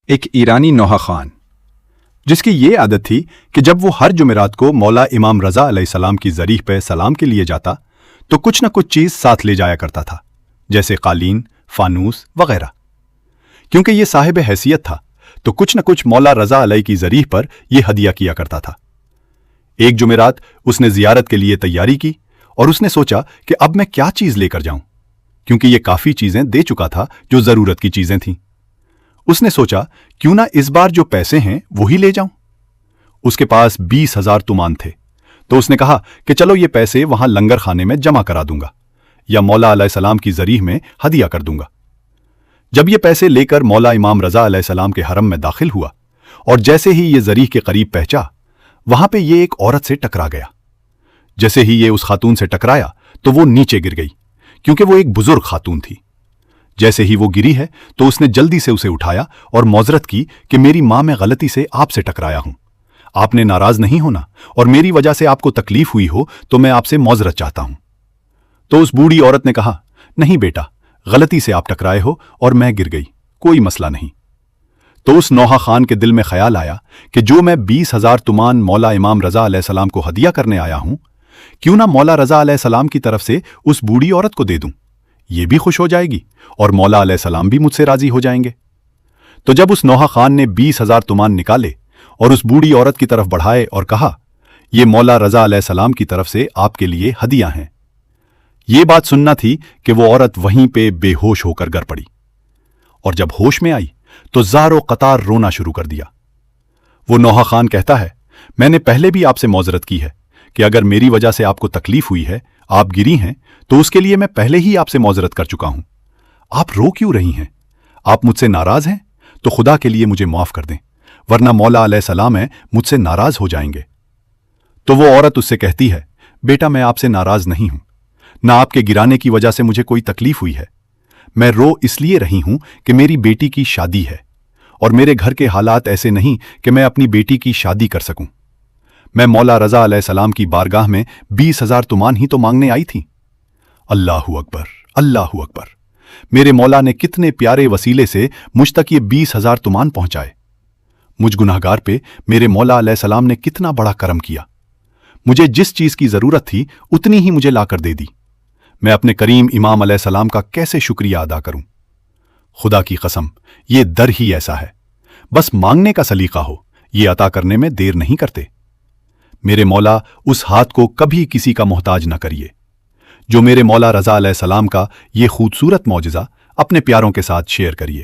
ایک ایرانی نوحہ خان جس کی یہ عادت تھی کہ جب وہ ہر جمعرات کو مولا امام رضا علیہ السلام کی ذریح پہ سلام کے لیے جاتا تو کچھ نہ کچھ چیز ساتھ لے جایا کرتا تھا، جیسے قالین، فانوس وغیرہ۔ کیونکہ یہ صاحب حیثیت تھا تو کچھ نہ کچھ مولا رضا علیہ کی ذریح پر یہ ہدیہ کیا کرتا تھا۔ ایک جمعرات اس نے زیارت کے لیے تیاری کی اور اس نے سوچا کہ اب میں کیا چیز لے کر جاؤں، کیونکہ یہ کافی چیزیں دے چکا تھا جو ضرورت کی چیزیں تھیں۔ اس نے سوچا کیوں نہ اس بار جو پیسے ہیں وہی لے جاؤں۔ اس کے پاس 20,000 تومان تھے تو اس نے کہا کہ چلو یہ پیسے وہاں لنگر خانے میں جمع کرا دوں گا یا مولا علیہ السلام کی ذریح میں ہدیہ کر دوں گا۔ جب یہ پیسے لے کر مولا امام رضا علیہ السلام کے حرم میں داخل ہوا اور جیسے ہی یہ ذریح کے قریب پہنچا، وہاں پہ یہ ایک عورت سے ٹکرا گیا۔ جیسے ہی یہ اس خاتون سے ٹکرایا تو وہ نیچے گر گئی، کیونکہ وہ ایک بزرگ خاتون تھی۔ جیسے ہی وہ گری ہے تو اس نے جلدی سے اسے اٹھایا اور معذرت کی کہ میری ماں میں غلطی سے آپ سے ٹکرایا ہوں، آپ نے ناراض نہیں ہونا، اور میری وجہ سے آپ کو تکلیف ہوئی ہو تو میں آپ سے معذرت چاہتا ہوں۔ تو اس بوڑھی عورت نے کہا، نہیں بیٹا، غلطی سے آپ ٹکرائے ہو اور میں گر گئی، کوئی مسئلہ نہیں۔ تو اس نوحہ خان کے دل میں خیال آیا کہ جو میں 20,000 تومان مولا امام رضا علیہ السلام کو ہدیہ کرنے آیا ہوں، کیوں نہ مولا رضا علیہ السلام کی طرف سے اس بوڑھی عورت کو دے دوں، یہ بھی خوش ہو جائے گی اور مولا علیہ السلام بھی مجھ سے راضی ہو جائیں گے۔ تو جب اس نوحہ خان نے 20,000 تومان نکالے اور اس بوڑھی عورت کی طرف بڑھائے اور کہا، یہ مولا رضا علیہ السلام کی طرف سے آپ کے لیے ہدیہ ہیں۔ یہ بات سننا تھی کہ وہ عورت وہیں پہ بے ہوش ہو کر گر پڑی، اور جب ہوش میں آئی تو زار و قطار رونا شروع کر دیا۔ وہ نوحہ خان کہتا ہے، میں نے پہلے بھی آپ سے معذرت کی ہے کہ اگر میری وجہ سے آپ کو تکلیف ہوئی ہے، آپ گری ہیں، تو اس کے لیے میں پہلے ہی آپ سے معذرت کر چکا ہوں۔ آپ رو کیوں رہی ہیں؟ آپ مجھ سے ناراض ہیں تو خدا کے لیے مجھے معاف کر دیں، ورنہ مولا علیہ السلام ہیں مجھ سے ناراض ہو جائیں گے۔ تو وہ عورت اس سے کہتی ہے، بیٹا میں آپ سے ناراض نہیں ہوں، نہ آپ کے گرانے کی وجہ سے مجھے کوئی تکلیف ہوئی ہے۔ میں رو اس لیے رہی ہوں کہ میری بیٹی کی شادی ہے اور میرے گھر کے حالات ایسے نہیں کہ میں اپنی بیٹی کی شادی کر سکوں۔ میں مولا رضا علیہ السلام کی بارگاہ میں 20,000 تومان ہی تو مانگنے آئی تھی۔ اللہ اکبر، اللہ اکبر، میرے مولا نے کتنے پیارے وسیلے سے مجھ تک یہ 20,000 تومان پہنچائے۔ مجھ گناہگار پہ میرے مولا علیہ السلام نے کتنا بڑا کرم کیا۔ مجھے جس چیز کی ضرورت تھی اتنی ہی مجھے لا کر دے دی۔ میں اپنے کریم امام علیہ السلام کا کیسے شکریہ ادا کروں؟ خدا کی قسم، یہ در ہی ایسا ہے، بس مانگنے کا سلیقہ ہو، یہ عطا کرنے میں دیر نہیں کرتے۔ میرے مولا اس ہاتھ کو کبھی کسی کا محتاج نہ کریے جو میرے مولا رضا علیہ السلام کا یہ خوبصورت معجزہ اپنے پیاروں کے ساتھ شیئر کریے۔